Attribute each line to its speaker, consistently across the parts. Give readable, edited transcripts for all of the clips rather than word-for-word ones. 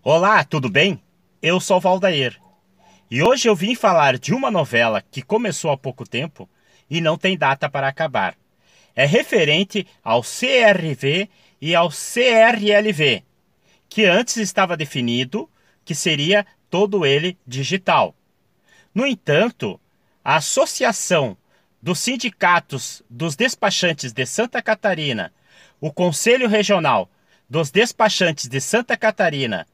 Speaker 1: Olá, tudo bem? Eu sou Valdair e hoje eu vim falar de uma novela que começou há pouco tempo e não tem data para acabar. É referente ao CRV e ao CRLV, que antes estava definido que seria todo ele digital. No entanto, a Associação dos Sindicatos dos Despachantes de Santa Catarina, o Conselho Regional dos Despachantes de Santa Catarina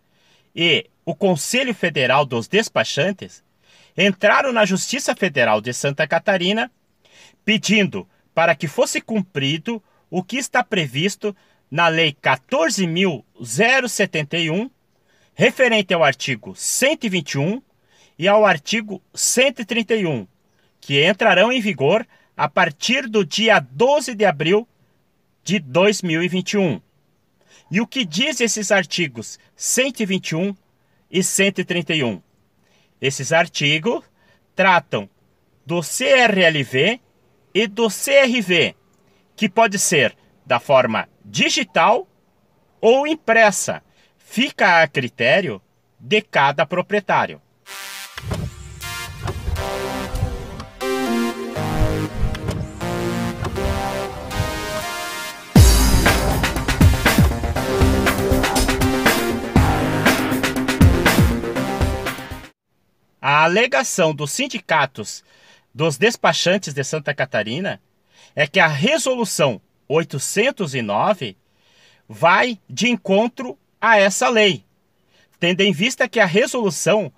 Speaker 1: e o Conselho Federal dos Despachantes entraram na Justiça Federal de Santa Catarina pedindo para que fosse cumprido o que está previsto na Lei 14.071, referente ao artigo 121 e ao artigo 131, que entrarão em vigor a partir do dia 12 de abril de 2021. E o que diz esses artigos 121 e 131? Esses artigos tratam do CRLV e do CRV, que pode ser da forma digital ou impressa. Fica a critério de cada proprietário. A alegação dos sindicatos dos despachantes de Santa Catarina é que a resolução 809 vai de encontro a essa lei, tendo em vista que a resolução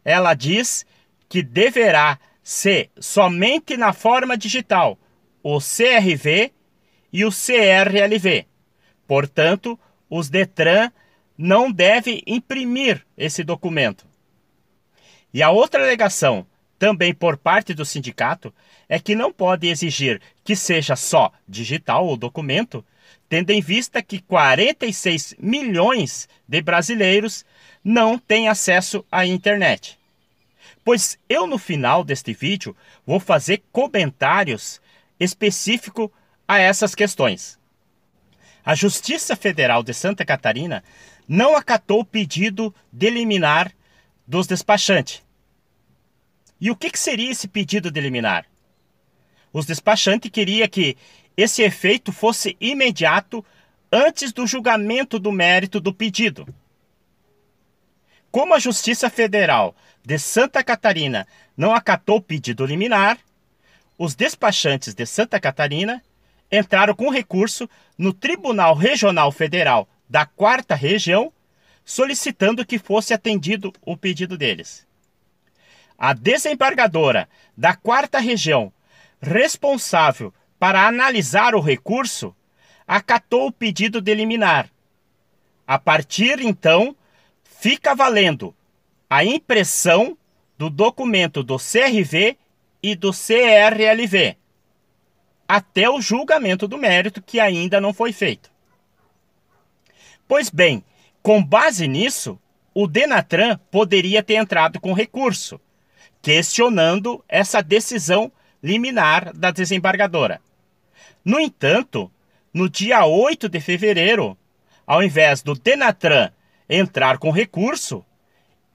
Speaker 1: ela diz que deverá ser somente na forma digital o CRV e o CRLV. Portanto, os Detran não devem imprimir esse documento. E a outra alegação, também por parte do sindicato, é que não pode exigir que seja só digital o documento, tendo em vista que 46 milhões de brasileiros não têm acesso à internet. Pois eu, no final deste vídeo, vou fazer comentários específicos a essas questões. A Justiça Federal de Santa Catarina não acatou o pedido de liminar dos despachantes. E o que seria esse pedido de liminar? Os despachantes queriam que esse efeito fosse imediato antes do julgamento do mérito do pedido. Como a Justiça Federal de Santa Catarina não acatou o pedido liminar, os despachantes de Santa Catarina entraram com recurso no Tribunal Regional Federal da 4ª Região, solicitando que fosse atendido o pedido deles. A desembargadora da 4ª Região, responsável para analisar o recurso, acatou o pedido de liminar. A partir, então, fica valendo a impressão do documento do CRV e do CRLV, até o julgamento do mérito, que ainda não foi feito. Pois bem, com base nisso, o Denatran poderia ter entrado com recurso, questionando essa decisão liminar da desembargadora. No entanto, no dia 8 de fevereiro, ao invés do Denatran entrar com recurso,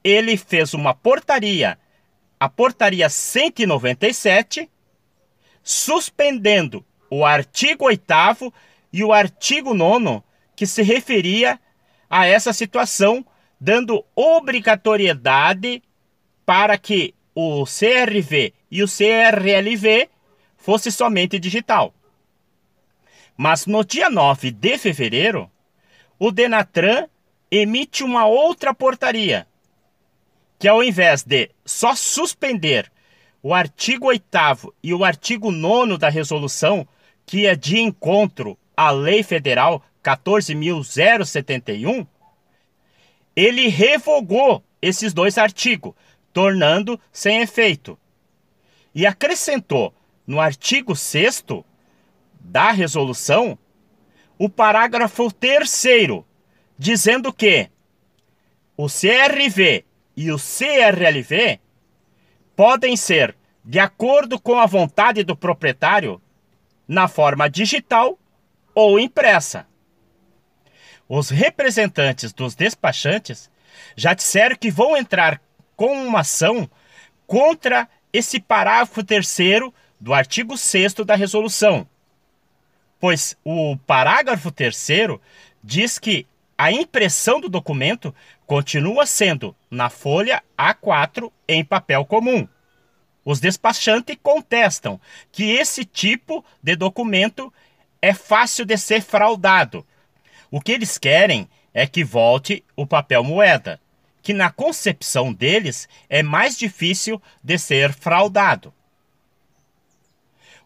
Speaker 1: ele fez uma portaria, a portaria 197, suspendendo o artigo 8º e o artigo 9º, que se referia a essa situação, dando obrigatoriedade para que o CRV e o CRLV fosse somente digital. Mas no dia 9 de fevereiro, o Denatran emite uma outra portaria, que ao invés de só suspender o artigo 8º e o artigo 9º da resolução, que é de encontro à Lei Federal 14.071, ele revogou esses dois artigos, tornando sem efeito. E acrescentou no artigo 6º da resolução o parágrafo 3º, dizendo que o CRV e o CRLV podem ser, de acordo com a vontade do proprietário, na forma digital ou impressa. Os representantes dos despachantes já disseram que vão entrar com uma ação contra esse parágrafo 3º do artigo 6º da resolução. Pois o parágrafo 3º diz que a impressão do documento continua sendo na folha A4 em papel comum. Os despachantes contestam que esse tipo de documento é fácil de ser fraudado. O que eles querem é que volte o papel moeda, que na concepção deles é mais difícil de ser fraudado.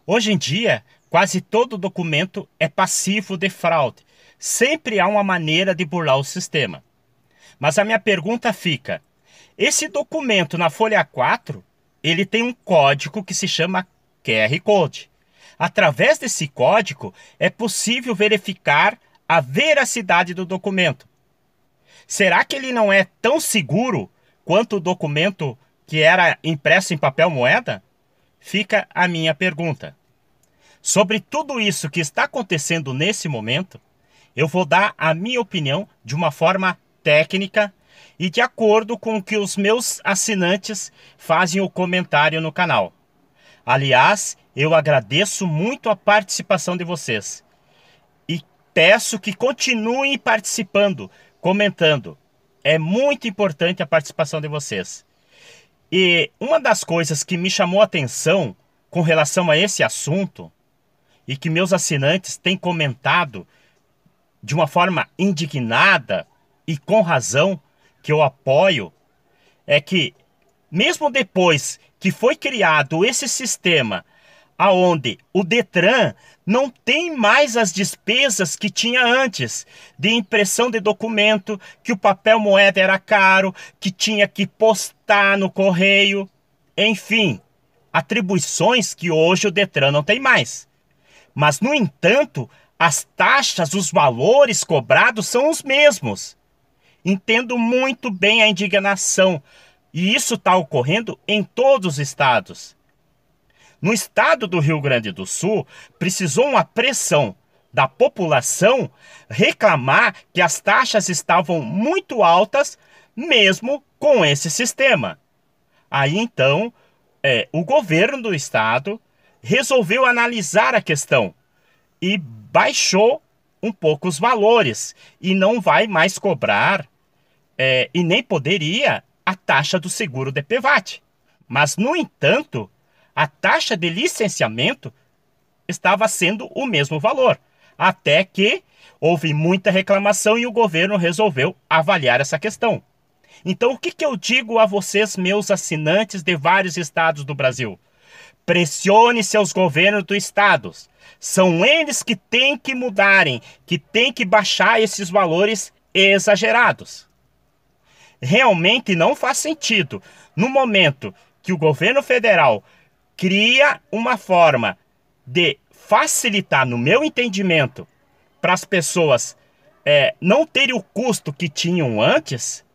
Speaker 1: Hoje em dia, quase todo documento é passivo de fraude. Sempre há uma maneira de burlar o sistema. Mas a minha pergunta fica: esse documento na folha A4, ele tem um código que se chama QR Code. Através desse código, é possível verificar a veracidade do documento. Será que ele não é tão seguro quanto o documento que era impresso em papel moeda? Fica a minha pergunta. Sobre tudo isso que está acontecendo nesse momento, eu vou dar a minha opinião de uma forma técnica e de acordo com o que os meus assinantes fazem o comentário no canal. Aliás, eu agradeço muito a participação de vocês e peço que continuem participando, comentando. É muito importante a participação de vocês. E uma das coisas que me chamou a atenção com relação a esse assunto e que meus assinantes têm comentado de uma forma indignada e com razão, que eu apoio, é que mesmo depois que foi criado esse sistema aonde o Detran não tem mais as despesas que tinha antes de impressão de documento, que o papel moeda era caro, que tinha que postar no correio, enfim, atribuições que hoje o Detran não tem mais. Mas, no entanto, as taxas, os valores cobrados são os mesmos. Entendo muito bem a indignação, e isso está ocorrendo em todos os estados. No estado do Rio Grande do Sul, precisou uma pressão da população reclamar que as taxas estavam muito altas, mesmo com esse sistema. Aí então, o governo do estado resolveu analisar a questão e baixou um pouco os valores e não vai mais cobrar e nem poderia a taxa do seguro DPVAT. Mas, no entanto, a taxa de licenciamento estava sendo o mesmo valor, até que houve muita reclamação e o governo resolveu avaliar essa questão. Então, o que eu digo a vocês, meus assinantes de vários estados do Brasil? Pressione seus governos dos estados. São eles que têm que mudarem, que têm que baixar esses valores exagerados. Realmente não faz sentido, no momento que o governo federal cria uma forma de facilitar, no meu entendimento, para as pessoas não terem o custo que tinham antes,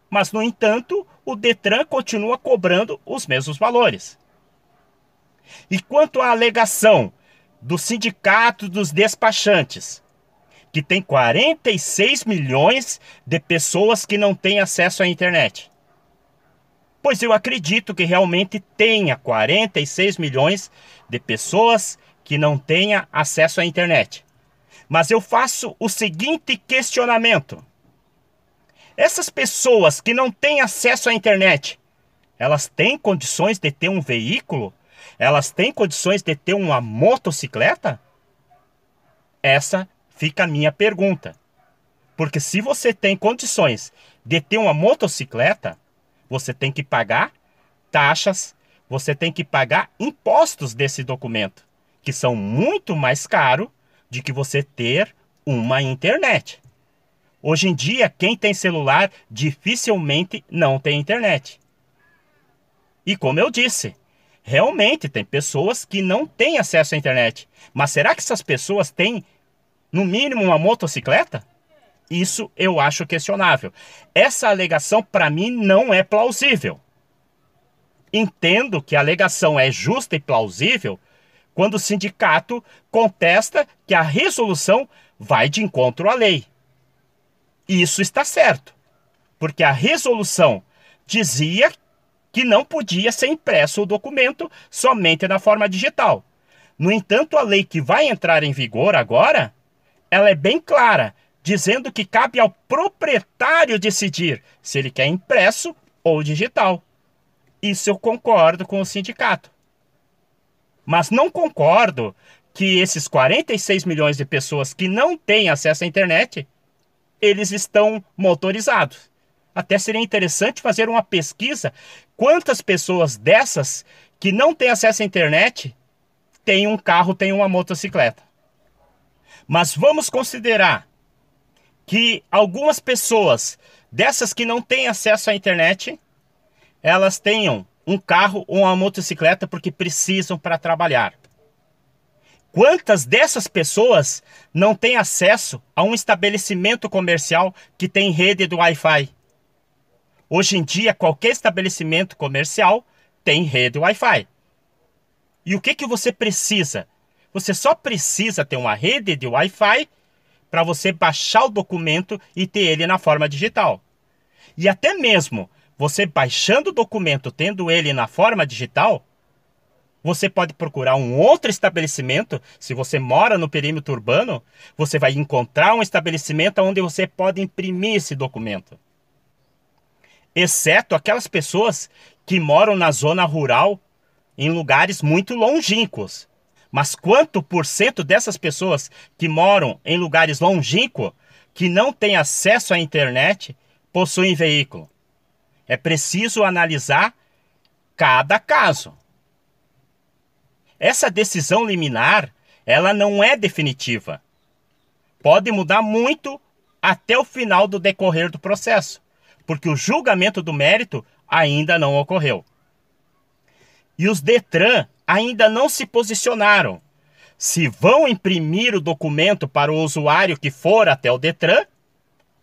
Speaker 1: mas, no entanto, o Detran continua cobrando os mesmos valores. E quanto à alegação do Sindicato dos Despachantes, que tem 46 milhões de pessoas que não têm acesso à internet. Pois eu acredito que realmente tenha 46 milhões de pessoas que não tenham acesso à internet. Mas eu faço o seguinte questionamento. Essas pessoas que não têm acesso à internet, elas têm condições de ter um veículo? Elas têm condições de ter uma motocicleta? Essa fica a minha pergunta. Porque se você tem condições de ter uma motocicleta, você tem que pagar taxas, você tem que pagar impostos desse documento, que são muito mais caros do que você ter uma internet. Hoje em dia, quem tem celular dificilmente não tem internet. E como eu disse, realmente tem pessoas que não têm acesso à internet. Mas será que essas pessoas têm, no mínimo, uma motocicleta? Isso eu acho questionável. Essa alegação, para mim, não é plausível. Entendo que a alegação é justa e plausível quando o sindicato contesta que a resolução vai de encontro à lei. Isso está certo. porque a resolução dizia que não podia ser impresso o documento somente na forma digital. No entanto, a lei que vai entrar em vigor agora, ela é bem clara, dizendo que cabe ao proprietário decidir se ele quer impresso ou digital. Isso eu concordo com o sindicato. Mas não concordo que esses 46 milhões de pessoas que não têm acesso à internet, eles estão motorizados. Até seria interessante fazer uma pesquisa quantas pessoas dessas que não têm acesso à internet têm um carro, têm uma motocicleta. Mas vamos considerar que algumas pessoas dessas que não têm acesso à internet, elas tenham um carro ou uma motocicleta porque precisam para trabalhar. Quantas dessas pessoas não têm acesso a um estabelecimento comercial que tem rede do Wi-Fi? Hoje em dia, qualquer estabelecimento comercial tem rede Wi-Fi. E o que você precisa? Você só precisa ter uma rede de Wi-Fi para você baixar o documento e ter ele na forma digital. E até mesmo você baixando o documento, tendo ele na forma digital, você pode procurar um outro estabelecimento. Se você mora no perímetro urbano, você vai encontrar um estabelecimento onde você pode imprimir esse documento. Exceto aquelas pessoas que moram na zona rural, em lugares muito longínquos. Mas quanto por cento dessas pessoas que moram em lugares longínquos, que não têm acesso à internet, possuem veículo? É preciso analisar cada caso. Essa decisão liminar, ela não é definitiva. Pode mudar muito até o final do decorrer do processo, porque o julgamento do mérito ainda não ocorreu. E os Detran ainda não se posicionaram se vão imprimir o documento para o usuário que for até o Detran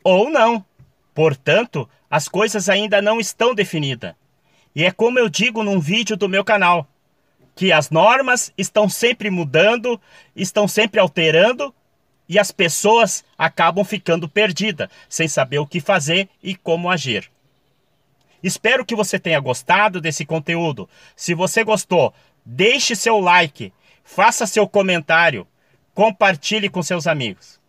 Speaker 1: ou não. Portanto, as coisas ainda não estão definidas. E é como eu digo num vídeo do meu canal, que as normas estão sempre mudando, estão sempre alterando, e as pessoas acabam ficando perdidas, sem saber o que fazer e como agir. Espero que você tenha gostado desse conteúdo. Se você gostou, deixe seu like, faça seu comentário, compartilhe com seus amigos.